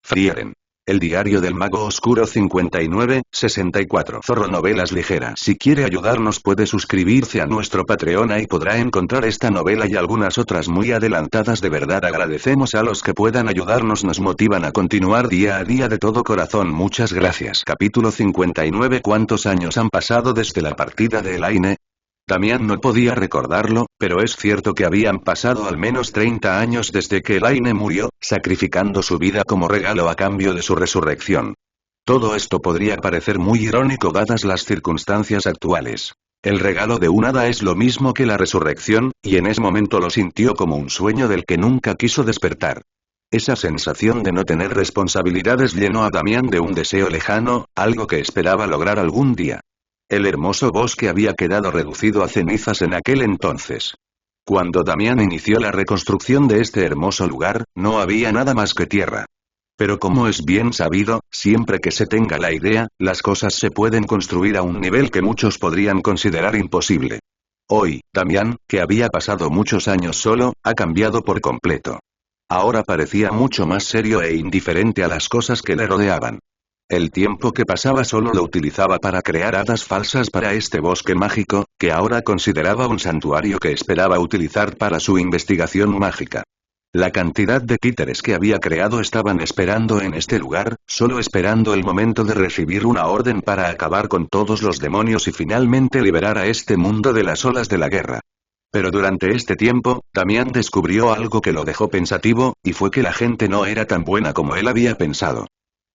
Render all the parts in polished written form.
Frieren. El diario del mago oscuro 59-64. Zorro Novelas Ligeras. Si quiere ayudarnos puede suscribirse a nuestro Patreon y podrá encontrar esta novela y algunas otras muy adelantadas. De verdad agradecemos a los que puedan ayudarnos, nos motivan a continuar día a día de todo corazón. Muchas gracias. Capítulo 59. ¿Cuántos años han pasado desde la partida de Elaine? Damián no podía recordarlo, pero es cierto que habían pasado al menos 30 años desde que Elaine murió, sacrificando su vida como regalo a cambio de su resurrección. Todo esto podría parecer muy irónico dadas las circunstancias actuales. El regalo de un hada es lo mismo que la resurrección, y en ese momento lo sintió como un sueño del que nunca quiso despertar. Esa sensación de no tener responsabilidades llenó a Damián de un deseo lejano, algo que esperaba lograr algún día. El hermoso bosque había quedado reducido a cenizas en aquel entonces. Cuando Damián inició la reconstrucción de este hermoso lugar, no había nada más que tierra. Pero como es bien sabido, siempre que se tenga la idea, las cosas se pueden construir a un nivel que muchos podrían considerar imposible. Hoy, Damián, que había pasado muchos años solo, ha cambiado por completo. Ahora parecía mucho más serio e indiferente a las cosas que le rodeaban. El tiempo que pasaba solo lo utilizaba para crear hadas falsas para este bosque mágico, que ahora consideraba un santuario que esperaba utilizar para su investigación mágica. La cantidad de títeres que había creado estaban esperando en este lugar, solo esperando el momento de recibir una orden para acabar con todos los demonios y finalmente liberar a este mundo de las olas de la guerra. Pero durante este tiempo, Damián descubrió algo que lo dejó pensativo, y fue que la gente no era tan buena como él había pensado.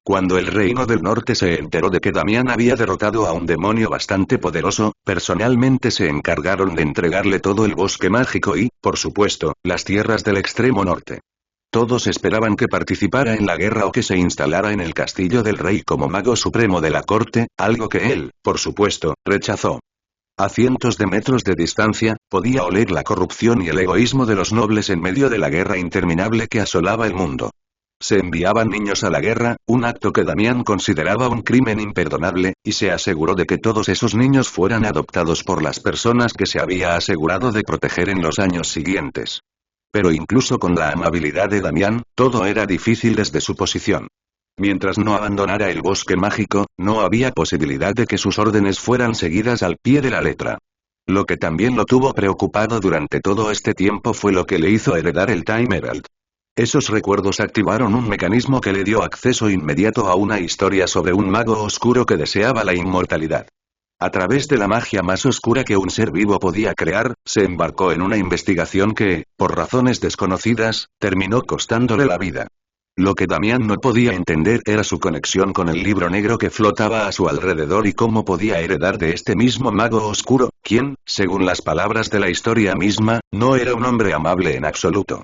Cuando el Reino del Norte se enteró de que Damián había derrotado a un demonio bastante poderoso, personalmente se encargaron de entregarle todo el bosque mágico y, por supuesto, las tierras del extremo norte. Todos esperaban que participara en la guerra o que se instalara en el castillo del rey como mago supremo de la corte, algo que él, por supuesto, rechazó. A cientos de metros de distancia, podía oler la corrupción y el egoísmo de los nobles en medio de la guerra interminable que asolaba el mundo. Se enviaban niños a la guerra, un acto que Damián consideraba un crimen imperdonable, y se aseguró de que todos esos niños fueran adoptados por las personas que se había asegurado de proteger en los años siguientes. Pero incluso con la amabilidad de Damián, todo era difícil desde su posición. Mientras no abandonara el bosque mágico, no había posibilidad de que sus órdenes fueran seguidas al pie de la letra. Lo que también lo tuvo preocupado durante todo este tiempo fue lo que le hizo heredar el Time Herald. Esos recuerdos activaron un mecanismo que le dio acceso inmediato a una historia sobre un mago oscuro que deseaba la inmortalidad. A través de la magia más oscura que un ser vivo podía crear, se embarcó en una investigación que, por razones desconocidas, terminó costándole la vida. Lo que Damián no podía entender era su conexión con el libro negro que flotaba a su alrededor y cómo podía heredar de este mismo mago oscuro, quien, según las palabras de la historia misma, no era un hombre amable en absoluto.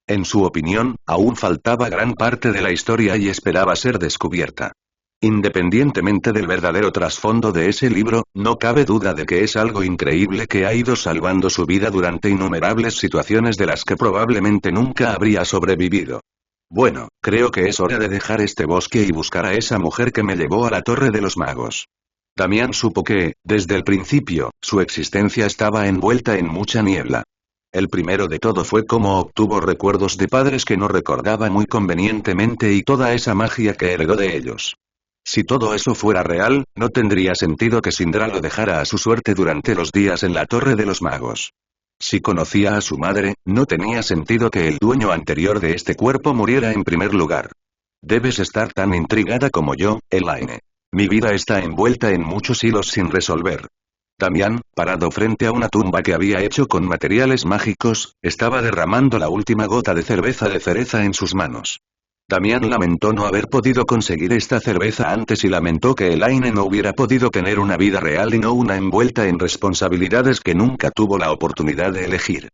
En su opinión, aún faltaba gran parte de la historia y esperaba ser descubierta. Independientemente del verdadero trasfondo de ese libro, no cabe duda de que es algo increíble que ha ido salvando su vida durante innumerables situaciones de las que probablemente nunca habría sobrevivido. Bueno, creo que es hora de dejar este bosque y buscar a esa mujer que me llevó a la Torre de los Magos. Damián supo que, desde el principio, su existencia estaba envuelta en mucha niebla. El primero de todo fue cómo obtuvo recuerdos de padres que no recordaba muy convenientemente y toda esa magia que heredó de ellos. Si todo eso fuera real, no tendría sentido que Syndra lo dejara a su suerte durante los días en la Torre de los Magos. Si conocía a su madre, no tenía sentido que el dueño anterior de este cuerpo muriera en primer lugar. Debes estar tan intrigada como yo, Elaine. Mi vida está envuelta en muchos hilos sin resolver. Damián, parado frente a una tumba que había hecho con materiales mágicos, estaba derramando la última gota de cerveza de cereza en sus manos. Damián lamentó no haber podido conseguir esta cerveza antes y lamentó que Elaine no hubiera podido tener una vida real y no una envuelta en responsabilidades que nunca tuvo la oportunidad de elegir.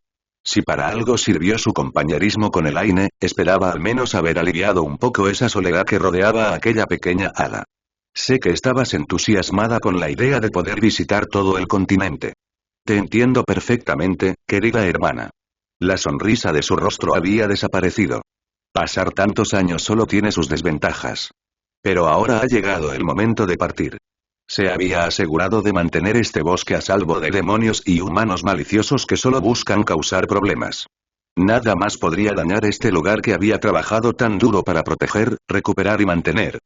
Si para algo sirvió su compañerismo con Elaine, esperaba al menos haber aliviado un poco esa soledad que rodeaba a aquella pequeña hada. Sé que estabas entusiasmada con la idea de poder visitar todo el continente. Te entiendo perfectamente, querida hermana. La sonrisa de su rostro había desaparecido. Pasar tantos años solo tiene sus desventajas. Pero ahora ha llegado el momento de partir. Se había asegurado de mantener este bosque a salvo de demonios y humanos maliciosos que solo buscan causar problemas. Nada más podría dañar este lugar que había trabajado tan duro para proteger, recuperar y mantener.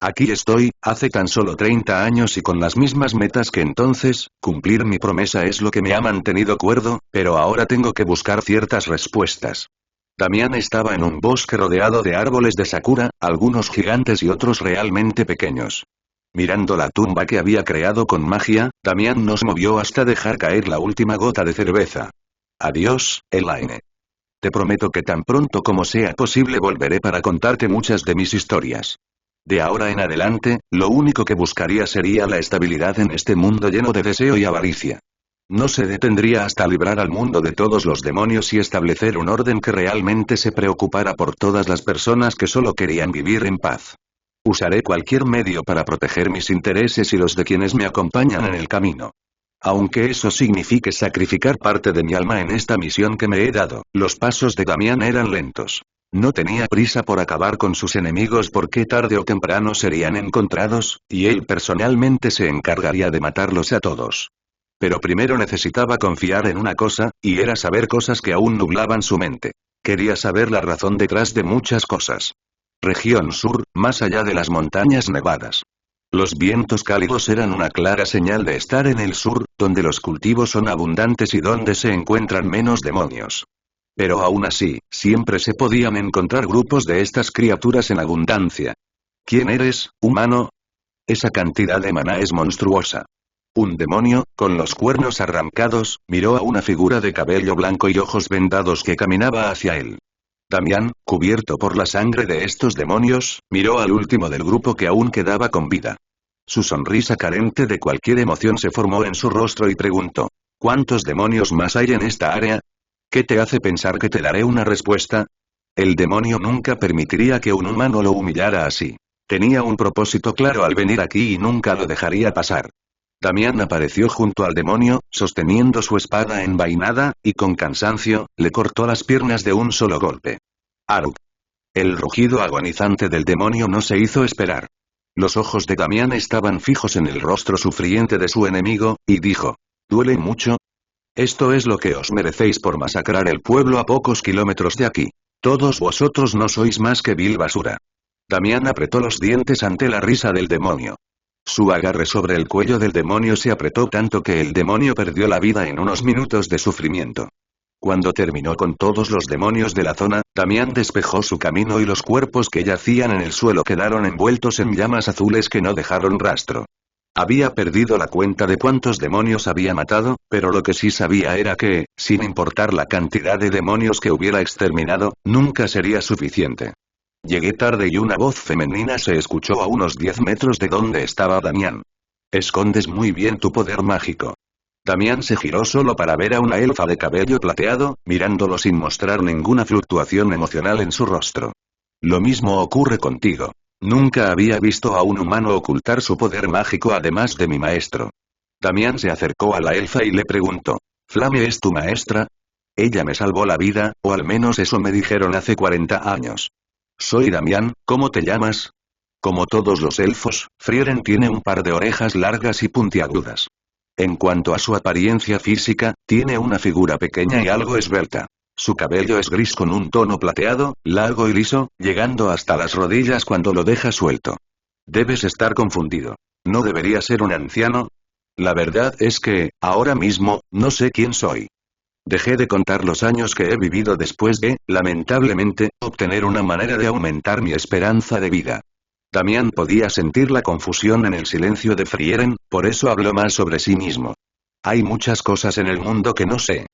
Aquí estoy, hace tan solo 30 años y con las mismas metas que entonces, cumplir mi promesa es lo que me ha mantenido cuerdo, pero ahora tengo que buscar ciertas respuestas. Damián estaba en un bosque rodeado de árboles de sakura, algunos gigantes y otros realmente pequeños. Mirando la tumba que había creado con magia, Damián no se movió hasta dejar caer la última gota de cerveza. Adiós, Elaine. Te prometo que tan pronto como sea posible volveré para contarte muchas de mis historias. De ahora en adelante, lo único que buscaría sería la estabilidad en este mundo lleno de deseo y avaricia. No se detendría hasta librar al mundo de todos los demonios y establecer un orden que realmente se preocupara por todas las personas que solo querían vivir en paz. Usaré cualquier medio para proteger mis intereses y los de quienes me acompañan en el camino. Aunque eso signifique sacrificar parte de mi alma en esta misión que me he dado, los pasos de Damián eran lentos. No tenía prisa por acabar con sus enemigos porque tarde o temprano serían encontrados, y él personalmente se encargaría de matarlos a todos. Pero primero necesitaba confiar en una cosa, y era saber cosas que aún nublaban su mente. Quería saber la razón detrás de muchas cosas. Región Sur, más allá de las montañas nevadas. Los vientos cálidos eran una clara señal de estar en el sur, donde los cultivos son abundantes y donde se encuentran menos demonios. Pero aún así, siempre se podían encontrar grupos de estas criaturas en abundancia. ¿Quién eres, humano? Esa cantidad de maná es monstruosa. Un demonio, con los cuernos arrancados, miró a una figura de cabello blanco y ojos vendados que caminaba hacia él. Damián, cubierto por la sangre de estos demonios, miró al último del grupo que aún quedaba con vida. Su sonrisa carente de cualquier emoción se formó en su rostro y preguntó: ¿cuántos demonios más hay en esta área? ¿Qué te hace pensar que te daré una respuesta? El demonio nunca permitiría que un humano lo humillara así. Tenía un propósito claro al venir aquí y nunca lo dejaría pasar. Damián apareció junto al demonio, sosteniendo su espada envainada, y con cansancio, le cortó las piernas de un solo golpe. ¡Arug! El rugido agonizante del demonio no se hizo esperar. Los ojos de Damián estaban fijos en el rostro sufriente de su enemigo, y dijo: ¿duele mucho? Esto es lo que os merecéis por masacrar el pueblo a pocos kilómetros de aquí. Todos vosotros no sois más que vil basura. Damián apretó los dientes ante la risa del demonio. Su agarre sobre el cuello del demonio se apretó tanto que el demonio perdió la vida en unos minutos de sufrimiento. Cuando terminó con todos los demonios de la zona, Damián despejó su camino y los cuerpos que yacían en el suelo quedaron envueltos en llamas azules que no dejaron rastro. Había perdido la cuenta de cuántos demonios había matado, pero lo que sí sabía era que, sin importar la cantidad de demonios que hubiera exterminado, nunca sería suficiente. Llegué tarde y una voz femenina se escuchó a unos 10 metros de donde estaba Damián. Escondes muy bien tu poder mágico. Damián se giró solo para ver a una elfa de cabello plateado, mirándolo sin mostrar ninguna fluctuación emocional en su rostro. Lo mismo ocurre contigo. Nunca había visto a un humano ocultar su poder mágico además de mi maestro. Damián se acercó a la elfa y le preguntó: ¿Flame es tu maestra? Ella me salvó la vida, o al menos eso me dijeron hace 40 años. Soy Damián, ¿cómo te llamas? Como todos los elfos, Frieren tiene un par de orejas largas y puntiagudas. En cuanto a su apariencia física, tiene una figura pequeña y algo esbelta. Su cabello es gris con un tono plateado, largo y liso, llegando hasta las rodillas cuando lo deja suelto. Debes estar confundido. ¿No debería ser un anciano? La verdad es que, ahora mismo, no sé quién soy. Dejé de contar los años que he vivido después de, lamentablemente, obtener una manera de aumentar mi esperanza de vida. Damián podía sentir la confusión en el silencio de Frieren, por eso habló más sobre sí mismo. Hay muchas cosas en el mundo que no sé.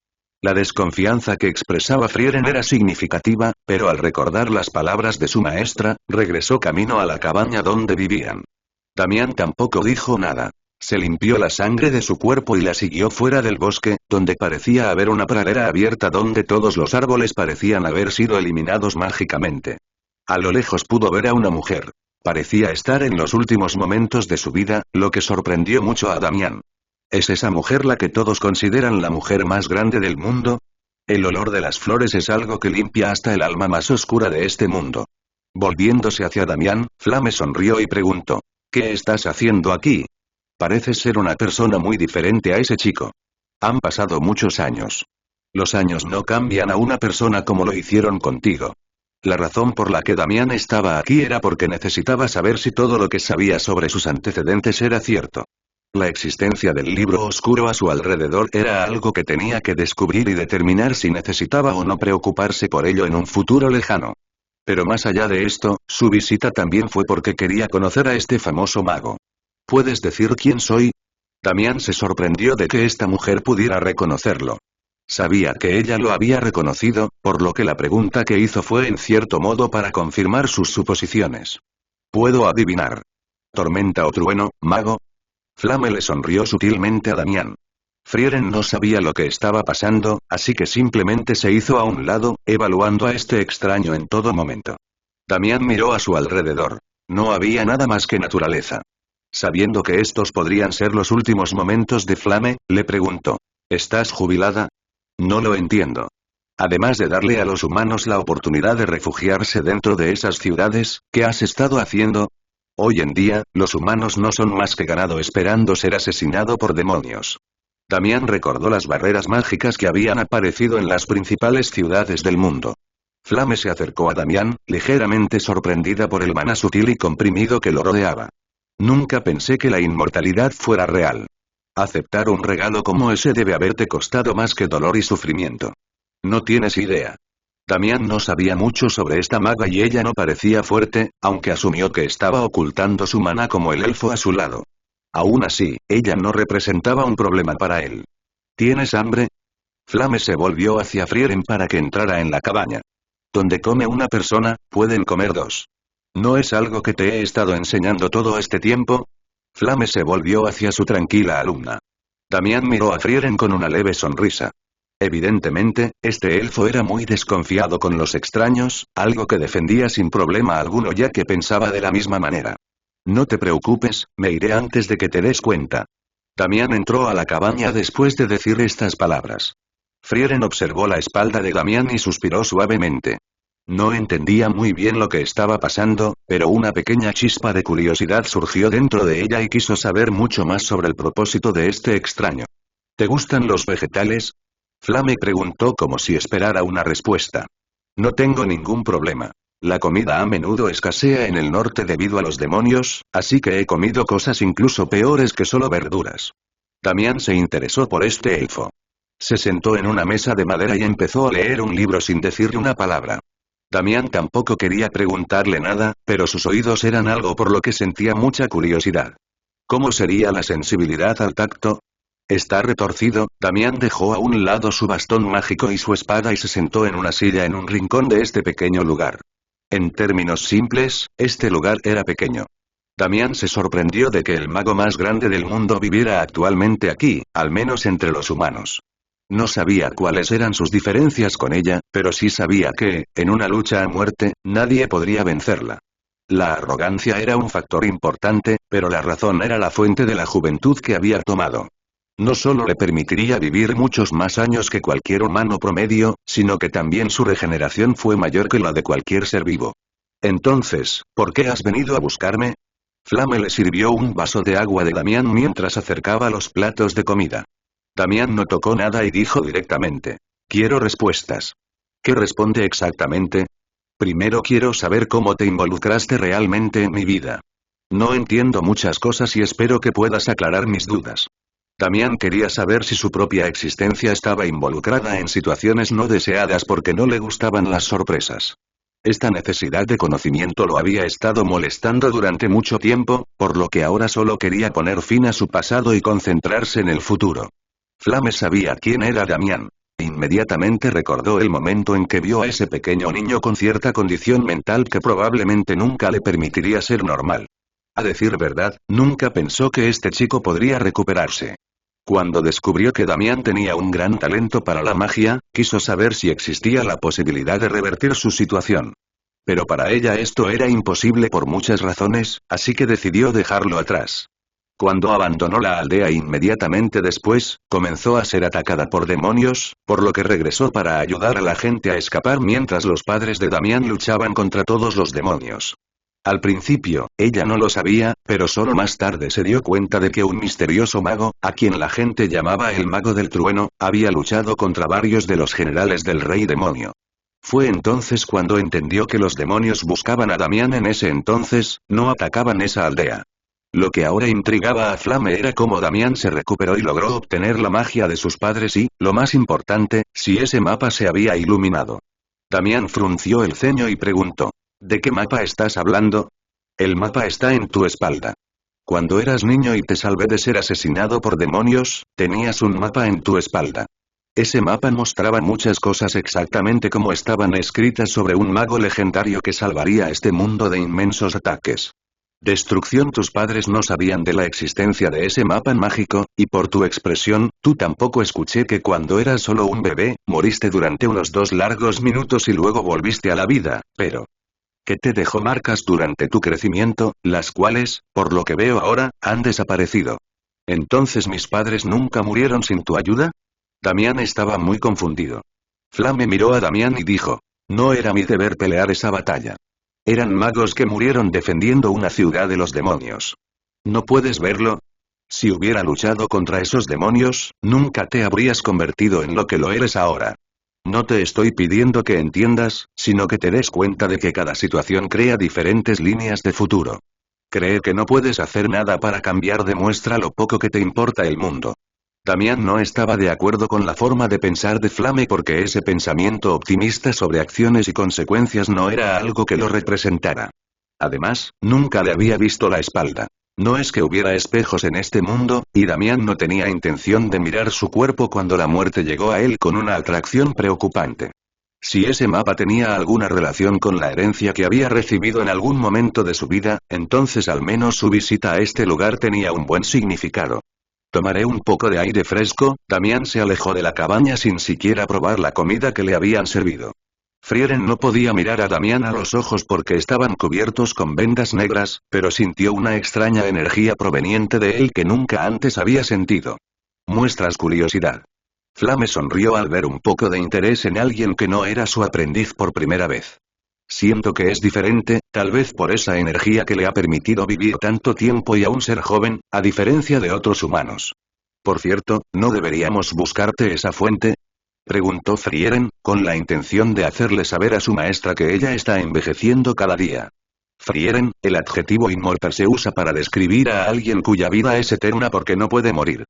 La desconfianza que expresaba Frieren era significativa, pero al recordar las palabras de su maestra, regresó camino a la cabaña donde vivían. Damián tampoco dijo nada. Se limpió la sangre de su cuerpo y la siguió fuera del bosque, donde parecía haber una pradera abierta donde todos los árboles parecían haber sido eliminados mágicamente. A lo lejos pudo ver a una mujer. Parecía estar en los últimos momentos de su vida, lo que sorprendió mucho a Damián. ¿Es esa mujer la que todos consideran la mujer más grande del mundo? El olor de las flores es algo que limpia hasta el alma más oscura de este mundo. Volviéndose hacia Damián, Flame sonrió y preguntó: ¿qué estás haciendo aquí? Pareces ser una persona muy diferente a ese chico. Han pasado muchos años. Los años no cambian a una persona como lo hicieron contigo. La razón por la que Damián estaba aquí era porque necesitaba saber si todo lo que sabía sobre sus antecedentes era cierto. La existencia del libro oscuro a su alrededor era algo que tenía que descubrir y determinar si necesitaba o no preocuparse por ello en un futuro lejano. Pero más allá de esto, su visita también fue porque quería conocer a este famoso mago. ¿Puedes decir quién soy? Damián se sorprendió de que esta mujer pudiera reconocerlo. Sabía que ella lo había reconocido, por lo que la pregunta que hizo fue en cierto modo para confirmar sus suposiciones. Puedo adivinar. ¿Tormenta o trueno, mago? Flame le sonrió sutilmente a Damián. Frieren no sabía lo que estaba pasando, así que simplemente se hizo a un lado, evaluando a este extraño en todo momento. Damián miró a su alrededor. No había nada más que naturaleza. Sabiendo que estos podrían ser los últimos momentos de Flame, le preguntó. ¿Estás jubilada? No lo entiendo. Además de darle a los humanos la oportunidad de refugiarse dentro de esas ciudades, ¿qué has estado haciendo? Hoy en día, los humanos no son más que ganado esperando ser asesinado por demonios. Damián recordó las barreras mágicas que habían aparecido en las principales ciudades del mundo. Flame se acercó a Damián, ligeramente sorprendida por el maná sutil y comprimido que lo rodeaba. Nunca pensé que la inmortalidad fuera real. Aceptar un regalo como ese debe haberte costado más que dolor y sufrimiento. No tienes idea. Damián no sabía mucho sobre esta maga y ella no parecía fuerte, aunque asumió que estaba ocultando su maná como el elfo a su lado. Aún así, ella no representaba un problema para él. ¿Tienes hambre? Flame se volvió hacia Frieren para que entrara en la cabaña. Donde come una persona, pueden comer dos. ¿No es algo que te he estado enseñando todo este tiempo? Flame se volvió hacia su tranquila alumna. Damián miró a Frieren con una leve sonrisa. Evidentemente, este elfo era muy desconfiado con los extraños, algo que defendía sin problema alguno ya que pensaba de la misma manera. No te preocupes, me iré antes de que te des cuenta. Damián entró a la cabaña después de decir estas palabras. Frieren observó la espalda de Damián y suspiró suavemente. No entendía muy bien lo que estaba pasando, pero una pequeña chispa de curiosidad surgió dentro de ella y quiso saber mucho más sobre el propósito de este extraño. ¿Te gustan los vegetales? Flame preguntó como si esperara una respuesta. No tengo ningún problema. La comida a menudo escasea en el norte debido a los demonios, así que he comido cosas incluso peores que solo verduras. Damián se interesó por este elfo. Se sentó en una mesa de madera y empezó a leer un libro sin decirle una palabra. Damián tampoco quería preguntarle nada, pero sus oídos eran algo por lo que sentía mucha curiosidad. ¿Cómo sería la sensibilidad al tacto? Está retorcido. Damián dejó a un lado su bastón mágico y su espada y se sentó en una silla en un rincón de este pequeño lugar. En términos simples, este lugar era pequeño. Damián se sorprendió de que el mago más grande del mundo viviera actualmente aquí, al menos entre los humanos. No sabía cuáles eran sus diferencias con ella, pero sí sabía que, en una lucha a muerte, nadie podría vencerla. La arrogancia era un factor importante, pero la razón era la fuente de la juventud que había tomado. No solo le permitiría vivir muchos más años que cualquier humano promedio, sino que también su regeneración fue mayor que la de cualquier ser vivo. Entonces, ¿por qué has venido a buscarme? Flame le sirvió un vaso de agua de Damián mientras acercaba los platos de comida. Damián no tocó nada y dijo directamente. Quiero respuestas. ¿Qué responde exactamente? Primero quiero saber cómo te involucraste realmente en mi vida. No entiendo muchas cosas y espero que puedas aclarar mis dudas. Damián quería saber si su propia existencia estaba involucrada en situaciones no deseadas porque no le gustaban las sorpresas. Esta necesidad de conocimiento lo había estado molestando durante mucho tiempo, por lo que ahora solo quería poner fin a su pasado y concentrarse en el futuro. Flame sabía quién era Damián. Inmediatamente recordó el momento en que vio a ese pequeño niño con cierta condición mental que probablemente nunca le permitiría ser normal. A decir verdad, nunca pensó que este chico podría recuperarse. Cuando descubrió que Damián tenía un gran talento para la magia, quiso saber si existía la posibilidad de revertir su situación. Pero para ella esto era imposible por muchas razones, así que decidió dejarlo atrás. Cuando abandonó la aldea inmediatamente después, comenzó a ser atacada por demonios, por lo que regresó para ayudar a la gente a escapar mientras los padres de Damián luchaban contra todos los demonios. Al principio, ella no lo sabía, pero solo más tarde se dio cuenta de que un misterioso mago, a quien la gente llamaba el Mago del Trueno, había luchado contra varios de los generales del Rey Demonio. Fue entonces cuando entendió que los demonios buscaban a Damián en ese entonces, no atacaban esa aldea. Lo que ahora intrigaba a Flame era cómo Damián se recuperó y logró obtener la magia de sus padres y, lo más importante, si ese mapa se había iluminado. Damián frunció el ceño y preguntó. ¿De qué mapa estás hablando? El mapa está en tu espalda. Cuando eras niño y te salvé de ser asesinado por demonios, tenías un mapa en tu espalda. Ese mapa mostraba muchas cosas exactamente como estaban escritas sobre un mago legendario que salvaría este mundo de inmensos ataques. Destrucción. Tus padres no sabían de la existencia de ese mapa mágico, y por tu expresión, tú tampoco. Escuché que cuando eras solo un bebé, moriste durante unos 2 largos minutos y luego volviste a la vida, pero que te dejó marcas durante tu crecimiento, las cuales, por lo que veo ahora, han desaparecido. ¿Entonces mis padres nunca murieron sin tu ayuda? Damián estaba muy confundido. Flame miró a Damián y dijo, no era mi deber pelear esa batalla. Eran magos que murieron defendiendo una ciudad de los demonios. ¿No puedes verlo? Si hubiera luchado contra esos demonios, nunca te habrías convertido en lo que lo eres ahora. No te estoy pidiendo que entiendas, sino que te des cuenta de que cada situación crea diferentes líneas de futuro. Creer que no puedes hacer nada para cambiar demuestra lo poco que te importa el mundo. Damián no estaba de acuerdo con la forma de pensar de Flame porque ese pensamiento optimista sobre acciones y consecuencias no era algo que lo representara. Además, nunca le había visto la espalda. No es que hubiera espejos en este mundo, y Damián no tenía intención de mirar su cuerpo cuando la muerte llegó a él con una atracción preocupante. Si ese mapa tenía alguna relación con la herencia que había recibido en algún momento de su vida, entonces al menos su visita a este lugar tenía un buen significado. Tomaré un poco de aire fresco. Damián se alejó de la cabaña sin siquiera probar la comida que le habían servido. Frieren no podía mirar a Damián a los ojos porque estaban cubiertos con vendas negras, pero sintió una extraña energía proveniente de él que nunca antes había sentido. Muestras curiosidad. Flame sonrió al ver un poco de interés en alguien que no era su aprendiz por primera vez. Siento que es diferente, tal vez por esa energía que le ha permitido vivir tanto tiempo y aún ser joven, a diferencia de otros humanos. Por cierto, ¿no deberíamos buscarte esa fuente? Preguntó Frieren, con la intención de hacerle saber a su maestra que ella está envejeciendo cada día. Frieren, el adjetivo inmortal se usa para describir a alguien cuya vida es eterna porque no puede morir.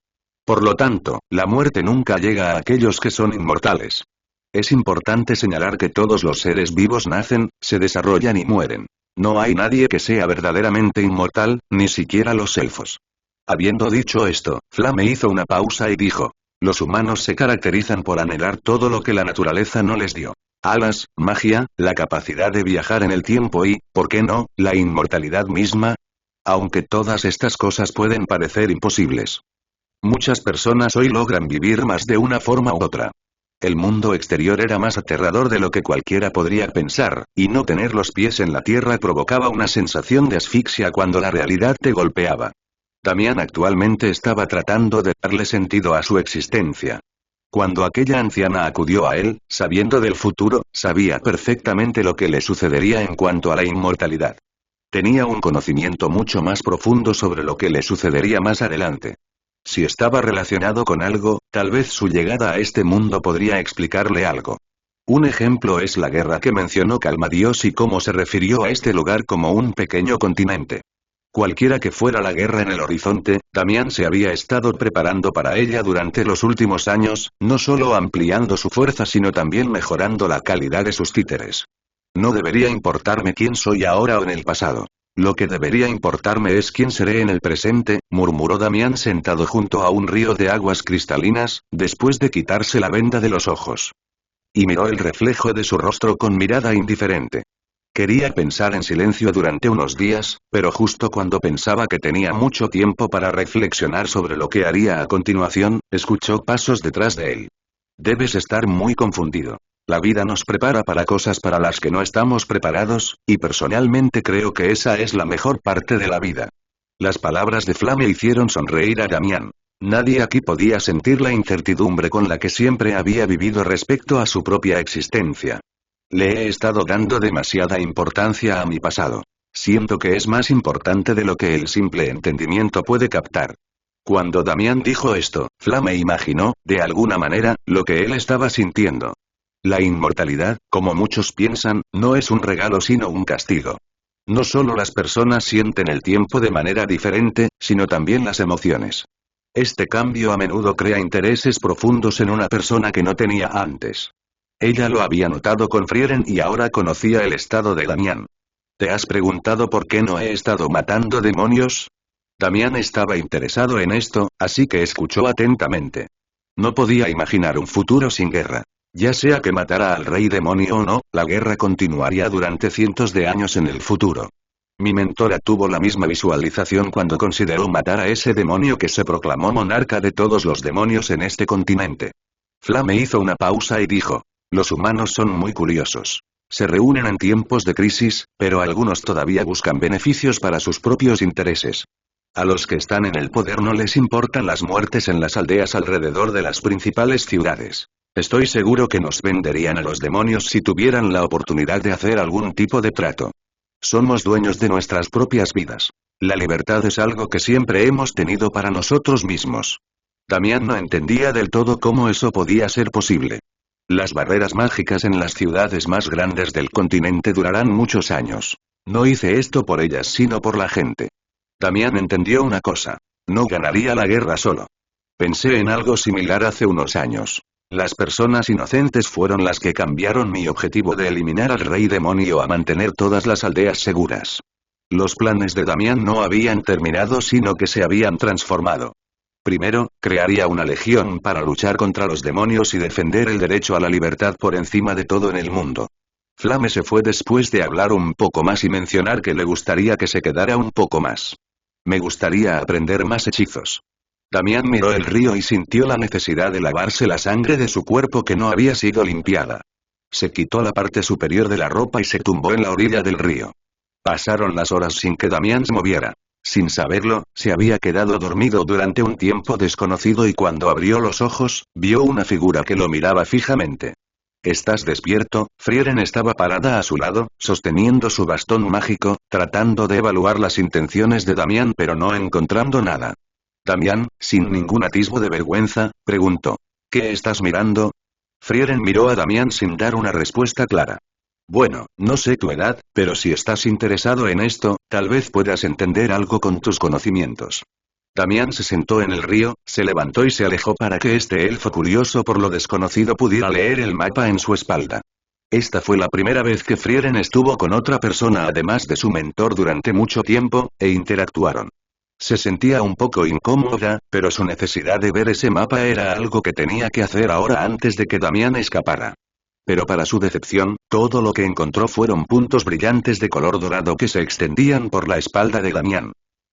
Por lo tanto, la muerte nunca llega a aquellos que son inmortales. Es importante señalar que todos los seres vivos nacen, se desarrollan y mueren. No hay nadie que sea verdaderamente inmortal, ni siquiera los elfos. Habiendo dicho esto, Flame hizo una pausa y dijo. Los humanos se caracterizan por anhelar todo lo que la naturaleza no les dio. Alas, magia, la capacidad de viajar en el tiempo y, ¿por qué no?, la inmortalidad misma. Aunque todas estas cosas pueden parecer imposibles. Muchas personas hoy logran vivir más de una forma u otra. El mundo exterior era más aterrador de lo que cualquiera podría pensar, y no tener los pies en la tierra provocaba una sensación de asfixia cuando la realidad te golpeaba. Damián actualmente estaba tratando de darle sentido a su existencia. Cuando aquella anciana acudió a él, sabiendo del futuro, sabía perfectamente lo que le sucedería en cuanto a la inmortalidad. Tenía un conocimiento mucho más profundo sobre lo que le sucedería más adelante. Si estaba relacionado con algo, tal vez su llegada a este mundo podría explicarle algo. Un ejemplo es la guerra que mencionó Calmadios y cómo se refirió a este lugar como un pequeño continente. Cualquiera que fuera la guerra en el horizonte, Damián se había estado preparando para ella durante los últimos años, no solo ampliando su fuerza sino también mejorando la calidad de sus títeres. No debería importarme quién soy ahora o en el pasado. Lo que debería importarme es quién seré en el presente, murmuró Damián sentado junto a un río de aguas cristalinas, después de quitarse la venda de los ojos. Y miró el reflejo de su rostro con mirada indiferente. Quería pensar en silencio durante unos días, pero justo cuando pensaba que tenía mucho tiempo para reflexionar sobre lo que haría a continuación, escuchó pasos detrás de él. Debes estar muy confundido. La vida nos prepara para cosas para las que no estamos preparados, y personalmente creo que esa es la mejor parte de la vida. Las palabras de Flame hicieron sonreír a Damián. Nadie aquí podía sentir la incertidumbre con la que siempre había vivido respecto a su propia existencia. Le he estado dando demasiada importancia a mi pasado. Siento que es más importante de lo que el simple entendimiento puede captar. Cuando Damián dijo esto, Flame imaginó, de alguna manera, lo que él estaba sintiendo. La inmortalidad, como muchos piensan, no es un regalo sino un castigo. No solo las personas sienten el tiempo de manera diferente, sino también las emociones. Este cambio a menudo crea intereses profundos en una persona que no tenía antes. Ella lo había notado con Frieren y ahora conocía el estado de Damián. ¿Te has preguntado por qué no he estado matando demonios? Damián estaba interesado en esto, así que escuchó atentamente. No podía imaginar un futuro sin guerra. Ya sea que matara al rey demonio o no, la guerra continuaría durante cientos de años en el futuro. Mi mentora tuvo la misma visualización cuando consideró matar a ese demonio que se proclamó monarca de todos los demonios en este continente. Flame hizo una pausa y dijo: los humanos son muy curiosos. Se reúnen en tiempos de crisis, pero algunos todavía buscan beneficios para sus propios intereses. A los que están en el poder no les importan las muertes en las aldeas alrededor de las principales ciudades. Estoy seguro que nos venderían a los demonios si tuvieran la oportunidad de hacer algún tipo de trato. Somos dueños de nuestras propias vidas. La libertad es algo que siempre hemos tenido para nosotros mismos. Damián no entendía del todo cómo eso podía ser posible. Las barreras mágicas en las ciudades más grandes del continente durarán muchos años. No hice esto por ellas sino por la gente. Damián entendió una cosa. No ganaría la guerra solo. Pensé en algo similar hace unos años. Las personas inocentes fueron las que cambiaron mi objetivo de eliminar al rey demonio a mantener todas las aldeas seguras. Los planes de Damián no habían terminado sino que se habían transformado. Primero, crearía una legión para luchar contra los demonios y defender el derecho a la libertad por encima de todo en el mundo. Flame se fue después de hablar un poco más y mencionar que le gustaría que se quedara un poco más. Me gustaría aprender más hechizos. Damián miró el río y sintió la necesidad de lavarse la sangre de su cuerpo que no había sido limpiada. Se quitó la parte superior de la ropa y se tumbó en la orilla del río. Pasaron las horas sin que Damián se moviera. Sin saberlo, se había quedado dormido durante un tiempo desconocido y cuando abrió los ojos, vio una figura que lo miraba fijamente. ¿Estás despierto? Frieren estaba parada a su lado, sosteniendo su bastón mágico, tratando de evaluar las intenciones de Damián pero no encontrando nada. Damián, sin ningún atisbo de vergüenza, preguntó: ¿qué estás mirando? Frieren miró a Damián sin dar una respuesta clara. Bueno, no sé tu edad, pero si estás interesado en esto, tal vez puedas entender algo con tus conocimientos. Damián se sentó en el río, se levantó y se alejó para que este elfo curioso por lo desconocido pudiera leer el mapa en su espalda. Esta fue la primera vez que Frieren estuvo con otra persona además de su mentor durante mucho tiempo, e interactuaron. Se sentía un poco incómoda, pero su necesidad de ver ese mapa era algo que tenía que hacer ahora antes de que Damián escapara. Pero para su decepción, todo lo que encontró fueron puntos brillantes de color dorado que se extendían por la espalda de Damián.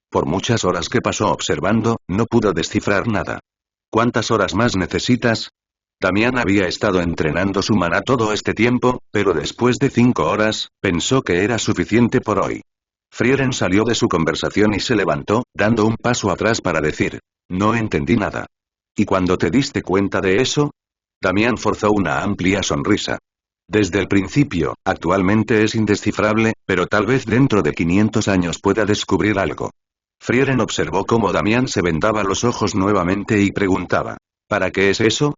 Por muchas horas que pasó observando, no pudo descifrar nada. ¿Cuántas horas más necesitas? Damián había estado entrenando su maná todo este tiempo, pero después de 5 horas, pensó que era suficiente por hoy. Frieren salió de su conversación y se levantó, dando un paso atrás para decir: no entendí nada. ¿Y cuando te diste cuenta de eso? Damián forzó una amplia sonrisa. Desde el principio, actualmente es indescifrable, pero tal vez dentro de 500 años pueda descubrir algo. Frieren observó cómo Damián se vendaba los ojos nuevamente y preguntaba: ¿para qué es eso?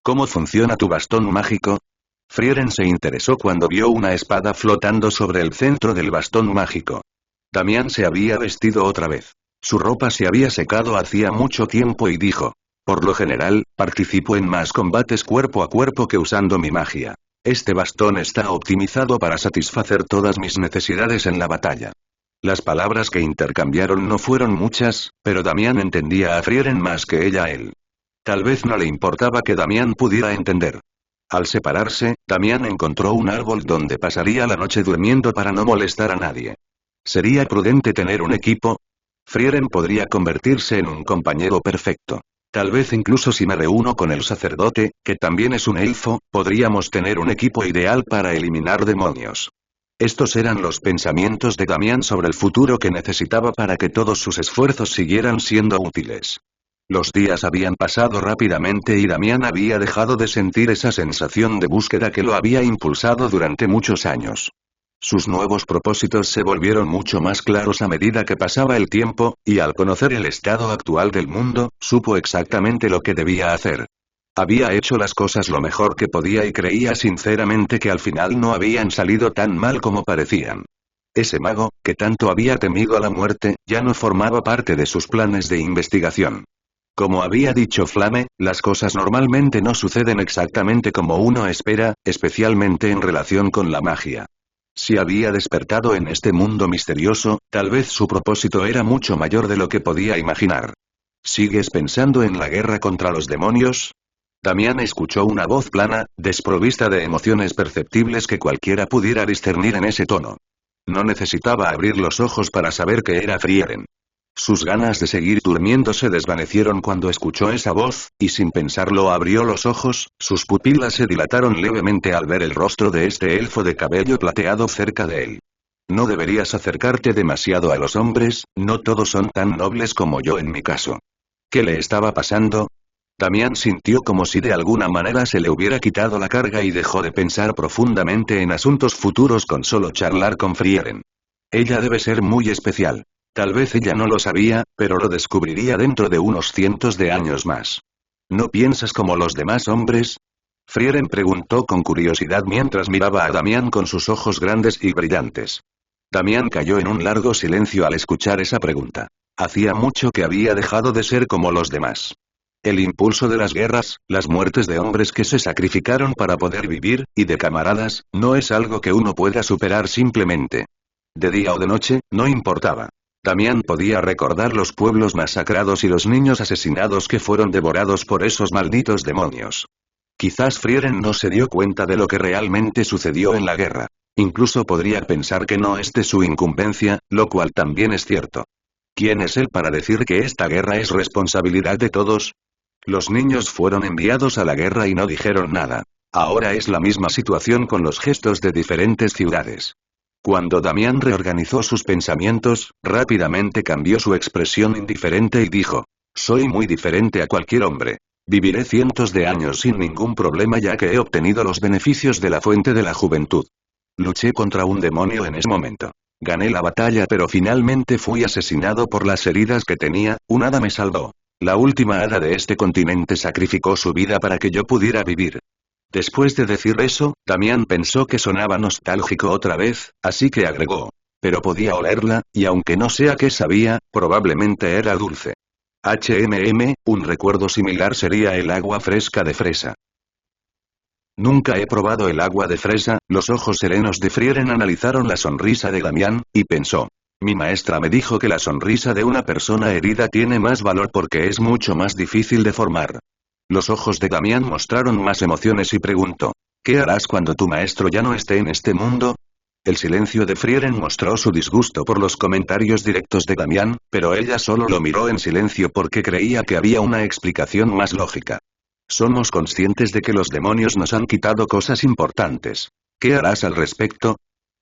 ¿Cómo funciona tu bastón mágico? Frieren se interesó cuando vio una espada flotando sobre el centro del bastón mágico. Damián se había vestido otra vez. Su ropa se había secado hacía mucho tiempo y dijo: por lo general, participo en más combates cuerpo a cuerpo que usando mi magia. Este bastón está optimizado para satisfacer todas mis necesidades en la batalla. Las palabras que intercambiaron no fueron muchas, pero Damián entendía a Frieren más que ella a él. Tal vez no le importaba que Damián pudiera entender. Al separarse, Damián encontró un árbol donde pasaría la noche durmiendo para no molestar a nadie. ¿Sería prudente tener un equipo? Frieren podría convertirse en un compañero perfecto. Tal vez incluso si me reúno con el sacerdote, que también es un elfo, podríamos tener un equipo ideal para eliminar demonios. Estos eran los pensamientos de Damián sobre el futuro que necesitaba para que todos sus esfuerzos siguieran siendo útiles. Los días habían pasado rápidamente y Damián había dejado de sentir esa sensación de búsqueda que lo había impulsado durante muchos años. Sus nuevos propósitos se volvieron mucho más claros a medida que pasaba el tiempo, y al conocer el estado actual del mundo, supo exactamente lo que debía hacer. Había hecho las cosas lo mejor que podía y creía sinceramente que al final no habían salido tan mal como parecían. Ese mago, que tanto había temido a la muerte, ya no formaba parte de sus planes de investigación. Como había dicho Flame, las cosas normalmente no suceden exactamente como uno espera, especialmente en relación con la magia. Si había despertado en este mundo misterioso, tal vez su propósito era mucho mayor de lo que podía imaginar. ¿Sigues pensando en la guerra contra los demonios? Damián escuchó una voz plana, desprovista de emociones perceptibles que cualquiera pudiera discernir en ese tono. No necesitaba abrir los ojos para saber que era Frieren. Sus ganas de seguir durmiendo se desvanecieron cuando escuchó esa voz, y sin pensarlo abrió los ojos, sus pupilas se dilataron levemente al ver el rostro de este elfo de cabello plateado cerca de él. No deberías acercarte demasiado a los hombres, no todos son tan nobles como yo en mi caso. ¿Qué le estaba pasando? Damián sintió como si de alguna manera se le hubiera quitado la carga y dejó de pensar profundamente en asuntos futuros con solo charlar con Frieren. Ella debe ser muy especial. Tal vez ella no lo sabía, pero lo descubriría dentro de unos cientos de años más. ¿No piensas como los demás hombres? Frieren preguntó con curiosidad mientras miraba a Damián con sus ojos grandes y brillantes. Damián cayó en un largo silencio al escuchar esa pregunta. Hacía mucho que había dejado de ser como los demás. El impulso de las guerras, las muertes de hombres que se sacrificaron para poder vivir, y de camaradas, no es algo que uno pueda superar simplemente. De día o de noche, no importaba. Damián podía recordar los pueblos masacrados y los niños asesinados que fueron devorados por esos malditos demonios. Quizás Frieren no se dio cuenta de lo que realmente sucedió en la guerra. Incluso podría pensar que no es de su incumbencia, lo cual también es cierto. ¿Quién es él para decir que esta guerra es responsabilidad de todos? Los niños fueron enviados a la guerra y no dijeron nada. Ahora es la misma situación con los gestos de diferentes ciudades. Cuando Damián reorganizó sus pensamientos, rápidamente cambió su expresión indiferente y dijo: soy muy diferente a cualquier hombre. Viviré cientos de años sin ningún problema ya que he obtenido los beneficios de la fuente de la juventud. Luché contra un demonio en ese momento. Gané la batalla pero finalmente fui asesinado por las heridas que tenía, un hada me salvó. La última hada de este continente sacrificó su vida para que yo pudiera vivir. Después de decir eso, Damián pensó que sonaba nostálgico otra vez, así que agregó. Pero podía olerla, y aunque no sé a qué sabía, probablemente era dulce. Un recuerdo similar sería el agua fresca de fresa. Nunca he probado el agua de fresa. Los ojos serenos de Frieren analizaron la sonrisa de Damián, y pensó. Mi maestra me dijo que la sonrisa de una persona herida tiene más valor porque es mucho más difícil de formar. Los ojos de Damián mostraron más emociones y preguntó. ¿Qué harás cuando tu maestro ya no esté en este mundo? El silencio de Frieren mostró su disgusto por los comentarios directos de Damián, pero ella solo lo miró en silencio porque creía que había una explicación más lógica. Somos conscientes de que los demonios nos han quitado cosas importantes. ¿Qué harás al respecto?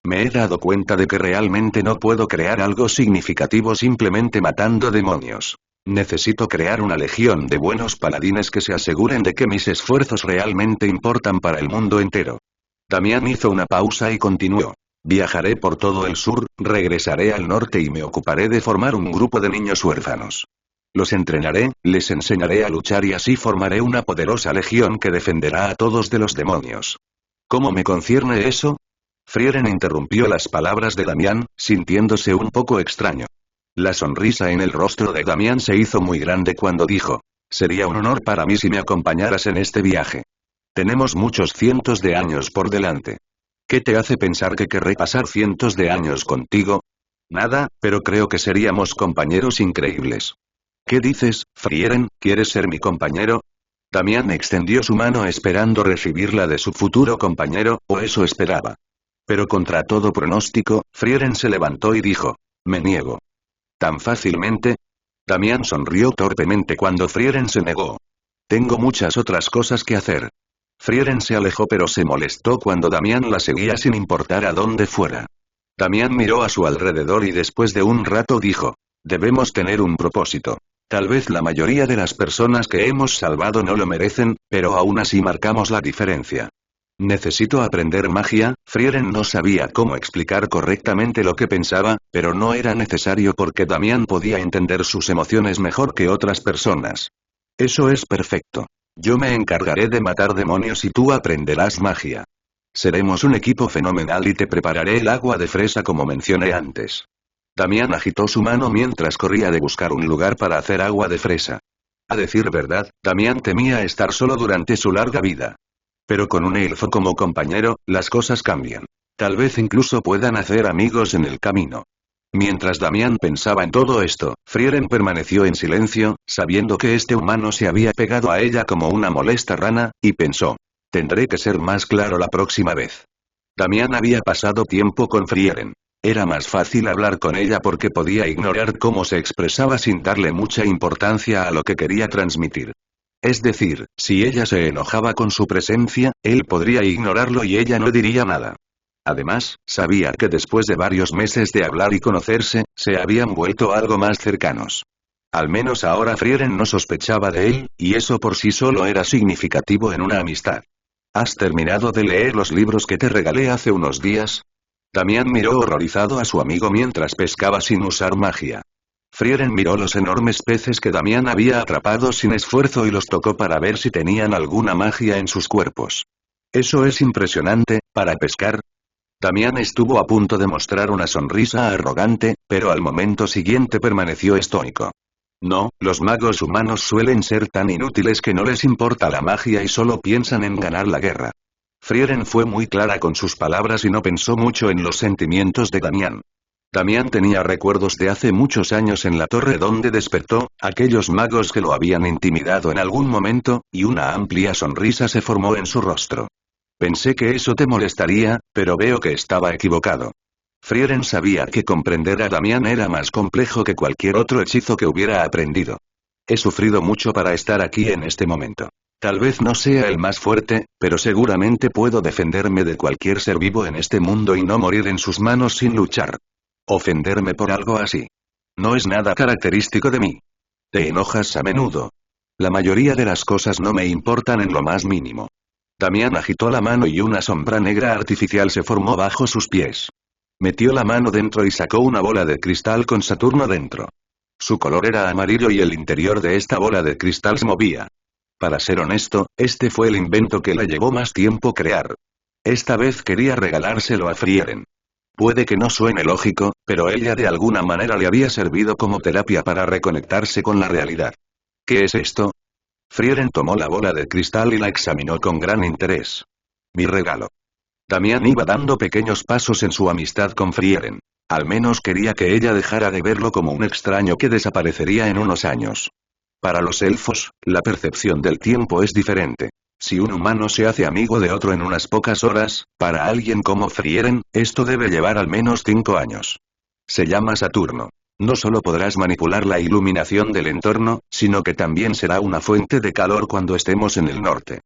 Me he dado cuenta de que realmente no puedo crear algo significativo simplemente matando demonios. Necesito crear una legión de buenos paladines que se aseguren de que mis esfuerzos realmente importan para el mundo entero. Damián hizo una pausa y continuó. Viajaré por todo el sur, regresaré al norte y me ocuparé de formar un grupo de niños huérfanos. Los entrenaré, les enseñaré a luchar y así formaré una poderosa legión que defenderá a todos de los demonios. ¿Cómo me concierne eso? Frieren interrumpió las palabras de Damián, sintiéndose un poco extraño. La sonrisa en el rostro de Damián se hizo muy grande cuando dijo. Sería un honor para mí si me acompañaras en este viaje. Tenemos muchos cientos de años por delante. ¿Qué te hace pensar que querré pasar cientos de años contigo? Nada, pero creo que seríamos compañeros increíbles. ¿Qué dices, Frieren? ¿Quieres ser mi compañero? Damián extendió su mano esperando recibirla de su futuro compañero, o eso esperaba. Pero contra todo pronóstico, Frieren se levantó y dijo. Me niego. ¿Tan fácilmente? Damián sonrió torpemente cuando Frieren se negó. Tengo muchas otras cosas que hacer. Frieren se alejó pero se molestó cuando Damián la seguía sin importar a dónde fuera. Damián miró a su alrededor y después de un rato dijo. Debemos tener un propósito. Tal vez la mayoría de las personas que hemos salvado no lo merecen, pero aún así marcamos la diferencia. Necesito aprender magia, Frieren no sabía cómo explicar correctamente lo que pensaba, pero no era necesario porque Damián podía entender sus emociones mejor que otras personas. Eso es perfecto. Yo me encargaré de matar demonios y tú aprenderás magia. Seremos un equipo fenomenal y te prepararé el agua de fresa como mencioné antes. Damián agitó su mano mientras corría de buscar un lugar para hacer agua de fresa. A decir verdad, Damián temía estar solo durante su larga vida. Pero con un elfo como compañero, las cosas cambian. Tal vez incluso puedan hacer amigos en el camino. Mientras Damián pensaba en todo esto, Frieren permaneció en silencio, sabiendo que este humano se había pegado a ella como una molesta rana, y pensó. Tendré que ser más claro la próxima vez. Damián había pasado tiempo con Frieren. Era más fácil hablar con ella porque podía ignorar cómo se expresaba sin darle mucha importancia a lo que quería transmitir. Es decir, si ella se enojaba con su presencia, él podría ignorarlo y ella no diría nada. Además, sabía que después de varios meses de hablar y conocerse, se habían vuelto algo más cercanos. Al menos ahora Frieren no sospechaba de él, y eso por sí solo era significativo en una amistad. ¿Has terminado de leer los libros que te regalé hace unos días? Damián miró horrorizado a su amigo mientras pescaba sin usar magia. Frieren miró los enormes peces que Damián había atrapado sin esfuerzo y los tocó para ver si tenían alguna magia en sus cuerpos. Eso es impresionante, ¿para pescar? Damián estuvo a punto de mostrar una sonrisa arrogante, pero al momento siguiente permaneció estoico. No, los magos humanos suelen ser tan inútiles que no les importa la magia y solo piensan en ganar la guerra. Frieren fue muy clara con sus palabras y no pensó mucho en los sentimientos de Damián. Damián tenía recuerdos de hace muchos años en la torre donde despertó, aquellos magos que lo habían intimidado en algún momento, y una amplia sonrisa se formó en su rostro. Pensé que eso te molestaría, pero veo que estaba equivocado. Frieren sabía que comprender a Damián era más complejo que cualquier otro hechizo que hubiera aprendido. He sufrido mucho para estar aquí en este momento. Tal vez no sea el más fuerte, pero seguramente puedo defenderme de cualquier ser vivo en este mundo y no morir en sus manos sin luchar. Ofenderme por algo así. No es nada característico de mí. Te enojas a menudo. La mayoría de las cosas no me importan en lo más mínimo. Damián agitó la mano y una sombra negra artificial se formó bajo sus pies. Metió la mano dentro y sacó una bola de cristal con Saturno dentro. Su color era amarillo y el interior de esta bola de cristal se movía. Para ser honesto, este fue el invento que le llevó más tiempo crear. Esta vez quería regalárselo a Frieren. Puede que no suene lógico, pero ella de alguna manera le había servido como terapia para reconectarse con la realidad. ¿Qué es esto? Frieren tomó la bola de cristal y la examinó con gran interés. Mi regalo. Damián iba dando pequeños pasos en su amistad con Frieren. Al menos quería que ella dejara de verlo como un extraño que desaparecería en unos años. Para los elfos, la percepción del tiempo es diferente. Si un humano se hace amigo de otro en unas pocas horas, para alguien como Frieren, esto debe llevar al menos 5 años. Se llama Saturno. No solo podrás manipular la iluminación del entorno, sino que también será una fuente de calor cuando estemos en el norte.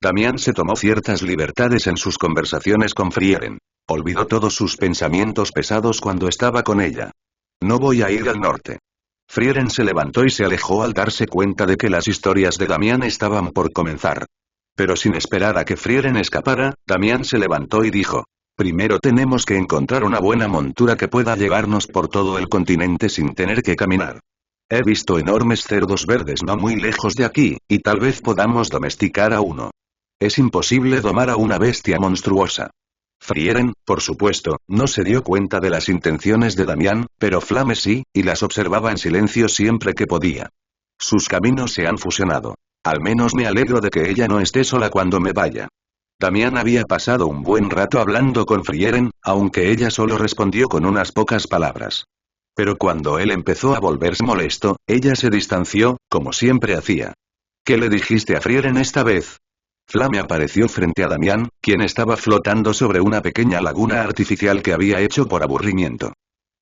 Damián se tomó ciertas libertades en sus conversaciones con Frieren. Olvidó todos sus pensamientos pesados cuando estaba con ella. No voy a ir al norte. Frieren se levantó y se alejó al darse cuenta de que las historias de Damián estaban por comenzar. Pero sin esperar a que Frieren escapara, Damián se levantó y dijo. Primero tenemos que encontrar una buena montura que pueda llevarnos por todo el continente sin tener que caminar. He visto enormes cerdos verdes no muy lejos de aquí, y tal vez podamos domesticar a uno. Es imposible domar a una bestia monstruosa. Frieren, por supuesto, no se dio cuenta de las intenciones de Damián, pero Flame sí, y las observaba en silencio siempre que podía. Sus caminos se han fusionado. Al menos me alegro de que ella no esté sola cuando me vaya. Damián había pasado un buen rato hablando con Frieren, aunque ella solo respondió con unas pocas palabras. Pero cuando él empezó a volverse molesto, ella se distanció, como siempre hacía. ¿Qué le dijiste a Frieren esta vez? Flame apareció frente a Damián, quien estaba flotando sobre una pequeña laguna artificial que había hecho por aburrimiento.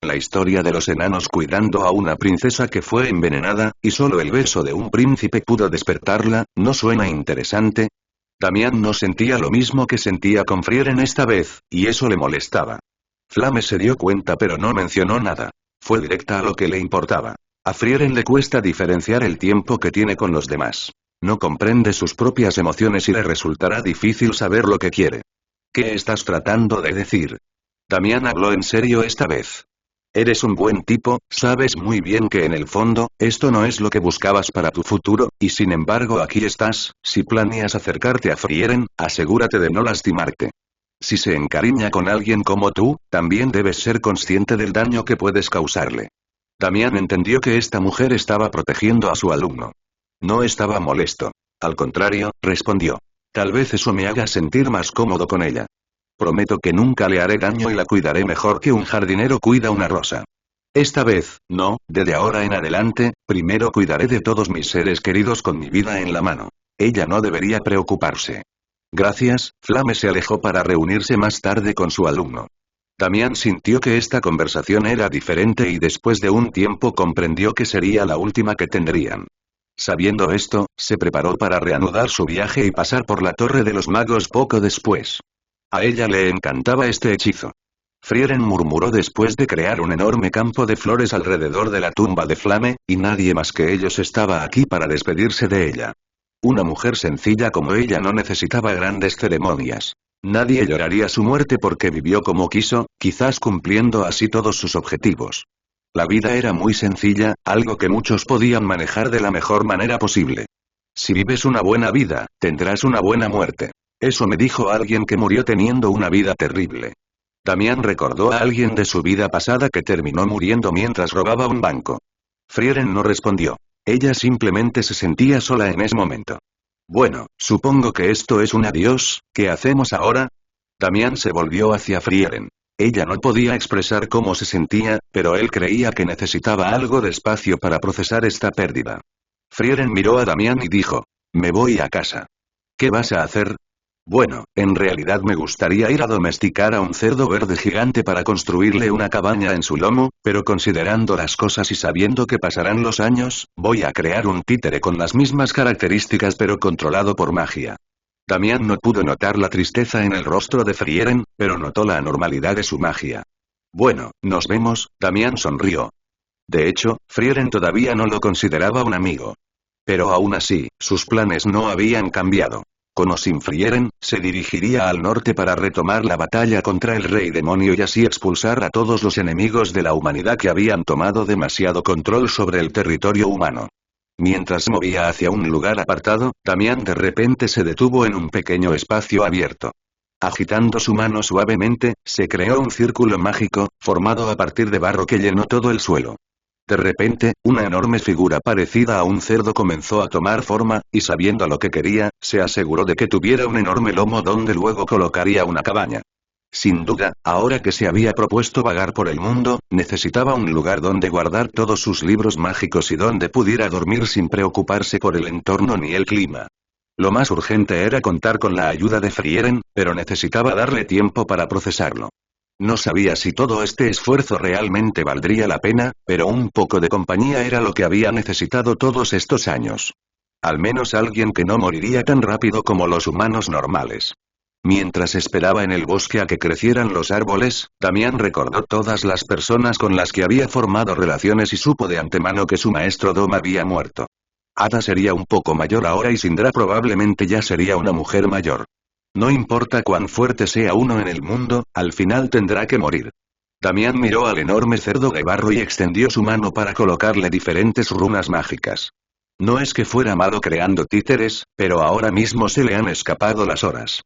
La historia de los enanos cuidando a una princesa que fue envenenada, y solo el beso de un príncipe pudo despertarla, ¿no suena interesante? Damián no sentía lo mismo que sentía con Frieren esta vez, y eso le molestaba. Flame se dio cuenta pero no mencionó nada. Fue directa a lo que le importaba. A Frieren le cuesta diferenciar el tiempo que tiene con los demás. No comprende sus propias emociones y le resultará difícil saber lo que quiere. ¿Qué estás tratando de decir? Damián habló en serio esta vez. Eres un buen tipo, sabes muy bien que en el fondo, esto no es lo que buscabas para tu futuro, y sin embargo aquí estás. Si planeas acercarte a Frieren, asegúrate de no lastimarte. Si se encariña con alguien como tú, también debes ser consciente del daño que puedes causarle. Damián entendió que esta mujer estaba protegiendo a su alumno. No estaba molesto. Al contrario, respondió. Tal vez eso me haga sentir más cómodo con ella. Prometo que nunca le haré daño y la cuidaré mejor que un jardinero cuida una rosa. Esta vez, no, desde ahora en adelante, primero cuidaré de todos mis seres queridos con mi vida en la mano. Ella no debería preocuparse. Gracias, Flame se alejó para reunirse más tarde con su alumno. Damián sintió que esta conversación era diferente y después de un tiempo comprendió que sería la última que tendrían. Sabiendo esto, se preparó para reanudar su viaje y pasar por la Torre de los Magos poco después. A ella le encantaba este hechizo. Frieren murmuró después de crear un enorme campo de flores alrededor de la tumba de Flame, y nadie más que ellos estaba aquí para despedirse de ella. Una mujer sencilla como ella no necesitaba grandes ceremonias. Nadie lloraría su muerte porque vivió como quiso, quizás cumpliendo así todos sus objetivos. La vida era muy sencilla, algo que muchos podían manejar de la mejor manera posible. Si vives una buena vida, tendrás una buena muerte. Eso me dijo alguien que murió teniendo una vida terrible. Damián recordó a alguien de su vida pasada que terminó muriendo mientras robaba un banco. Frieren no respondió. Ella simplemente se sentía sola en ese momento. Bueno, supongo que esto es un adiós, ¿qué hacemos ahora? Damián se volvió hacia Frieren. Ella no podía expresar cómo se sentía, pero él creía que necesitaba algo de espacio para procesar esta pérdida. Frieren miró a Damián y dijo. Me voy a casa. ¿Qué vas a hacer? Bueno, en realidad me gustaría ir a domesticar a un cerdo verde gigante para construirle una cabaña en su lomo, pero considerando las cosas y sabiendo que pasarán los años, voy a crear un títere con las mismas características pero controlado por magia. Damián no pudo notar la tristeza en el rostro de Frieren, pero notó la anormalidad de su magia. Bueno, nos vemos, Damián sonrió. De hecho, Frieren todavía no lo consideraba un amigo. Pero aún así, sus planes no habían cambiado. Con o sin Frieren, se dirigiría al norte para retomar la batalla contra el Rey Demonio y así expulsar a todos los enemigos de la humanidad que habían tomado demasiado control sobre el territorio humano. Mientras se movía hacia un lugar apartado, Damián de repente se detuvo en un pequeño espacio abierto. Agitando su mano suavemente, se creó un círculo mágico, formado a partir de barro que llenó todo el suelo. De repente, una enorme figura parecida a un cerdo comenzó a tomar forma, y sabiendo lo que quería, se aseguró de que tuviera un enorme lomo donde luego colocaría una cabaña. Sin duda, ahora que se había propuesto vagar por el mundo, necesitaba un lugar donde guardar todos sus libros mágicos y donde pudiera dormir sin preocuparse por el entorno ni el clima. Lo más urgente era contar con la ayuda de Frieren, pero necesitaba darle tiempo para procesarlo. No sabía si todo este esfuerzo realmente valdría la pena, pero un poco de compañía era lo que había necesitado todos estos años. Al menos alguien que no moriría tan rápido como los humanos normales. Mientras esperaba en el bosque a que crecieran los árboles, Damián recordó todas las personas con las que había formado relaciones y supo de antemano que su maestro Dom había muerto. Ada sería un poco mayor ahora y Sindra probablemente ya sería una mujer mayor. No importa cuán fuerte sea uno en el mundo, al final tendrá que morir. Damián miró al enorme cerdo de barro y extendió su mano para colocarle diferentes runas mágicas. No es que fuera malo creando títeres, pero ahora mismo se le han escapado las horas.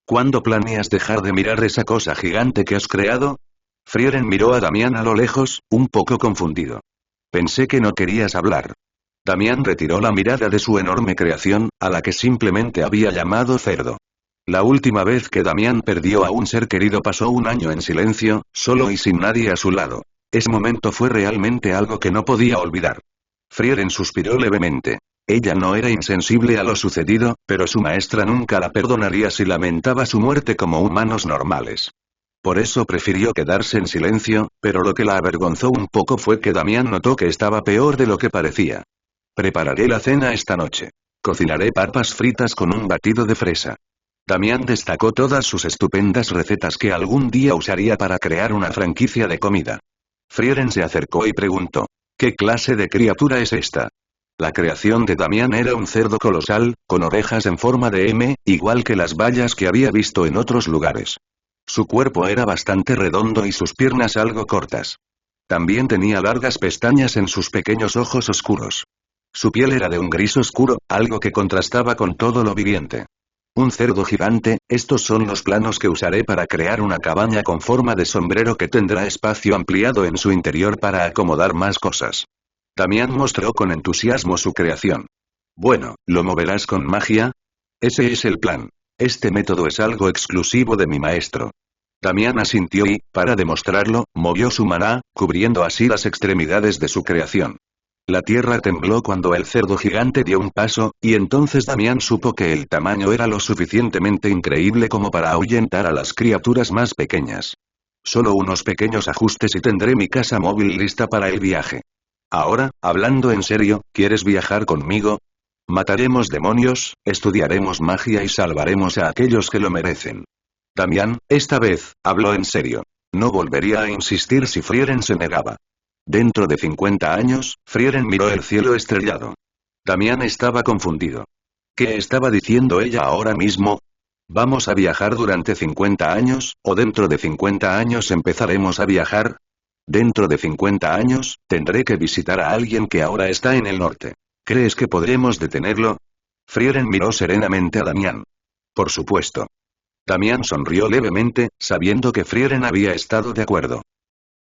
¿Cuándo planeas dejar de mirar esa cosa gigante que has creado? Frieren miró a Damián a lo lejos, un poco confundido. Pensé que no querías hablar. Damián retiró la mirada de su enorme creación, a la que simplemente había llamado cerdo. La última vez que Damián perdió a un ser querido pasó un año en silencio, solo y sin nadie a su lado. Ese momento fue realmente algo que no podía olvidar. Frieren suspiró levemente. Ella no era insensible a lo sucedido, pero su maestra nunca la perdonaría si lamentaba su muerte como humanos normales. Por eso prefirió quedarse en silencio, pero lo que la avergonzó un poco fue que Damián notó que estaba peor de lo que parecía. Prepararé la cena esta noche. Cocinaré papas fritas con un batido de fresa. Damián destacó todas sus estupendas recetas que algún día usaría para crear una franquicia de comida. Frieren se acercó y preguntó. ¿Qué clase de criatura es esta? La creación de Damián era un cerdo colosal, con orejas en forma de M, igual que las bayas que había visto en otros lugares. Su cuerpo era bastante redondo y sus piernas algo cortas. También tenía largas pestañas en sus pequeños ojos oscuros. Su piel era de un gris oscuro, algo que contrastaba con todo lo viviente. Un cerdo gigante, estos son los planos que usaré para crear una cabaña con forma de sombrero que tendrá espacio ampliado en su interior para acomodar más cosas. Damián mostró con entusiasmo su creación. Bueno, ¿lo moverás con magia? Ese es el plan. Este método es algo exclusivo de mi maestro. Damián asintió y, para demostrarlo, movió su maná, cubriendo así las extremidades de su creación. La tierra tembló cuando el cerdo gigante dio un paso, y entonces Damián supo que el tamaño era lo suficientemente increíble como para ahuyentar a las criaturas más pequeñas. Solo unos pequeños ajustes y tendré mi casa móvil lista para el viaje. Ahora, hablando en serio, ¿quieres viajar conmigo? Mataremos demonios, estudiaremos magia y salvaremos a aquellos que lo merecen. Damián, esta vez, habló en serio. No volvería a insistir si Frieren se negaba. Dentro de 50 años, Frieren miró el cielo estrellado. Damián estaba confundido. ¿Qué estaba diciendo ella ahora mismo? ¿Vamos a viajar durante 50 años, o dentro de 50 años empezaremos a viajar? Dentro de 50 años, tendré que visitar a alguien que ahora está en el norte. ¿Crees que podremos detenerlo? Frieren miró serenamente a Damián. Por supuesto. Damián sonrió levemente, sabiendo que Frieren había estado de acuerdo.